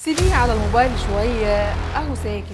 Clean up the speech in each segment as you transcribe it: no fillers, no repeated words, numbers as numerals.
سيبيه على الموبايل شوية اهو ساكت.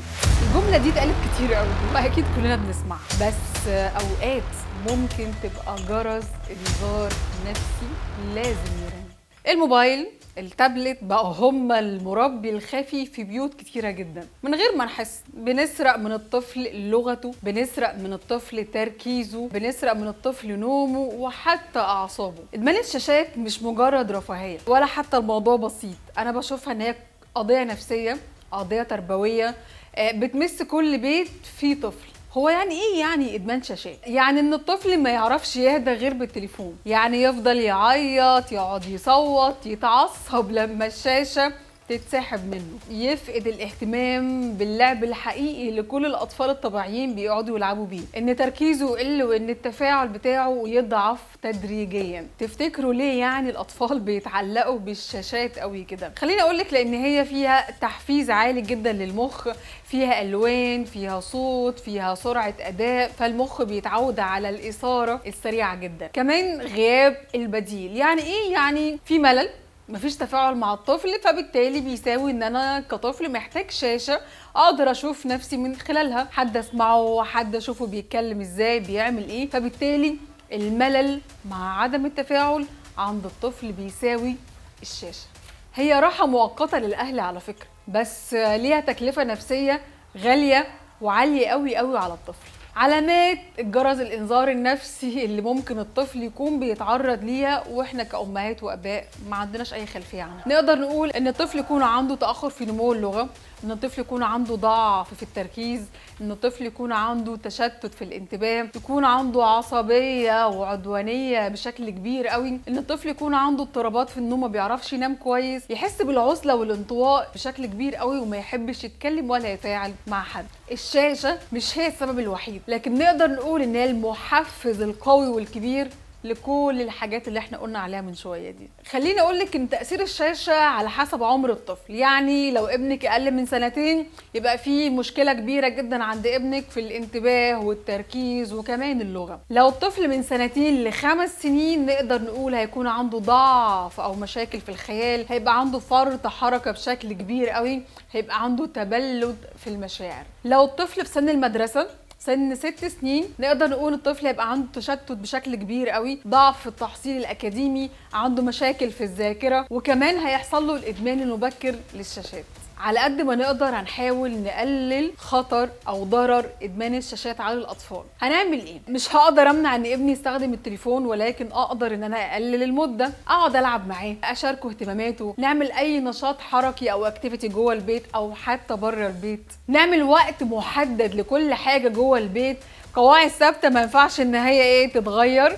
الجملة دي اتقالت كتير قوي واكيد كلنا بنسمعها، بس اوقات ممكن تبقى جرس انذار نفسي لازم يرن. الموبايل التابلت بقى هما المربي الخفي في بيوت كتيرة جدا. من غير ما نحس بنسرق من الطفل لغته، بنسرق من الطفل تركيزه، بنسرق من الطفل نومه وحتى أعصابه. إدمان الشاشات مش مجرد رفاهية ولا حتى الموضوع بسيط، أنا بشوفها إن هي قضية نفسية، قضية تربوية، بتمس كل بيت فيه طفل. هو يعني ايه يعني ادمان شاشات؟ يعني ان الطفل ما يعرفش يهدى غير بالتليفون، يعني يفضل يعيط، يقعد يصوت، يتعصب لما الشاشة تتسحب منه، يفقد الاهتمام باللعب الحقيقي اللي كل الاطفال الطبيعيين بيقعدوا يلعبوا بيه، ان تركيزه يقل وان التفاعل بتاعه يضعف تدريجيا. تفتكروا ليه يعني الاطفال بيتعلقوا بالشاشات قوي كده؟ خليني اقولك لان هي فيها تحفيز عالي جدا للمخ، فيها الوان، فيها صوت، فيها سرعه اداء، فالمخ بيتعود على الاثاره السريعه جدا. كمان غياب البديل، يعني ايه؟ يعني في ملل، مفيش تفاعل مع الطفل، فبالتالي بيساوي ان انا كطفل محتاج شاشة اقدر اشوف نفسي من خلالها، حد اسمعه، حد اشوفه بيتكلم ازاي، بيعمل ايه. فبالتالي الملل مع عدم التفاعل عند الطفل بيساوي الشاشة. هي راحة مؤقتة للاهل على فكرة، بس ليها تكلفة نفسية غالية وعالية قوي قوي على الطفل. علامات الجرس الانذار النفسي اللي ممكن الطفل يكون بيتعرض ليها واحنا كأمهات واباء ما عندناش اي خلفيه عنها. نقدر نقول ان الطفل يكون عنده تاخر في نمو اللغه، ان الطفل يكون عنده ضعف في التركيز، ان الطفل يكون عنده تشتت في الانتباه، يكون عنده عصبيه وعدوانيه بشكل كبير قوي، ان الطفل يكون عنده اضطرابات في النوم، ما بيعرفش ينام كويس، يحس بالعزله والانطواء بشكل كبير قوي وما يحبش يتكلم ولا يتفاعل مع حد. الشاشه مش هي السبب الوحيد، لكن نقدر نقول ان هي المحفز القوي والكبير لكل الحاجات اللي احنا قلنا عليها من شويه دي. خليني اقول لك ان تاثير الشاشه على حسب عمر الطفل، يعني لو ابنك اقل من سنتين يبقى في مشكله كبيره جدا عند ابنك في الانتباه والتركيز وكمان اللغه. لو الطفل من سنتين ل5 سنين نقدر نقول هيكون عنده ضعف او مشاكل في الخيال، هيبقى عنده فرط حركه بشكل كبير قوي، هيبقى عنده تبلد في المشاعر. لو الطفل في سن المدرسه سن 6 سنين نقدر نقول الطفل هيبقى عنده تشتت بشكل كبير قوي، ضعف في التحصيل الاكاديمي، عنده مشاكل في الذاكره، وكمان هيحصل له الادمان المبكر للشاشات. على قد ما نقدر هنحاول نقلل خطر او ضرر ادمان الشاشات على الاطفال. هنعمل ايه؟ مش هقدر امنع ان ابني يستخدم التليفون، ولكن اقدر ان انا اقلل المده، اقعد العب معاه، اشاركه اهتماماته، نعمل اي نشاط حركي او اكتيفيتي جوه البيت او حتى بره البيت، نعمل وقت محدد لكل حاجه جوه البيت، قواعد ثابته ما ينفعش ان هي تتغير،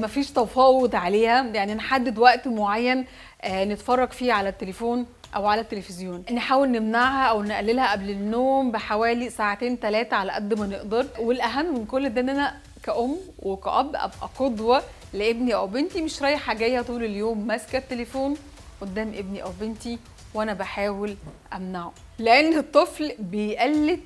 مفيش تفاوض عليها، يعني نحدد وقت معين نتفرج فيه على التليفون او على التلفزيون، نحاول نمنعها او نقللها قبل النوم بحوالي ساعتين 3 على قد ما نقدر. والاهم من كل ده ان انا كأم وكأب ابقى قدوة لابني او بنتي، مش رايحة جاية طول اليوم ماسكة التليفون قدام ابني او بنتي وانا بحاول امنعه، لان الطفل بيقلد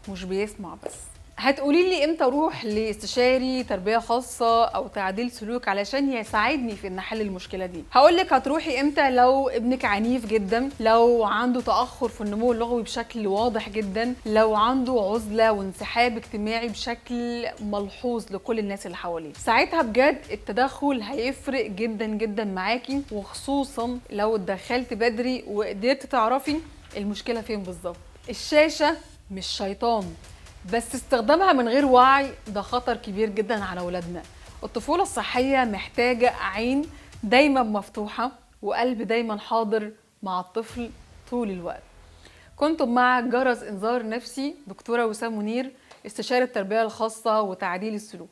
مش بيسمع بس. هتقولي لي امتى اروح لاستشاري تربيه خاصه او تعديل سلوك علشان يساعدني في ان احل المشكله دي؟ هقول لك هتروحي امتى لو ابنك عنيف جدا، لو عنده تاخر في النمو اللغوي بشكل واضح جدا، لو عنده عزله وانسحاب اجتماعي بشكل ملحوظ لكل الناس اللي حواليه. ساعتها بجد التدخل هيفرق جدا جدا معاكي، وخصوصا لو اتدخلت بدري وقدرت تعرفي المشكله فين بالظبط. الشاشه مش شيطان، بس استخدامها من غير وعي ده خطر كبير جدا على اولادنا. الطفولة الصحية محتاجة عين دايما مفتوحة وقلب دايما حاضر مع الطفل طول الوقت. كنتم مع جرس انذار نفسي دكتورة وسام منير، استشارة التربية الخاصة وتعديل السلوك.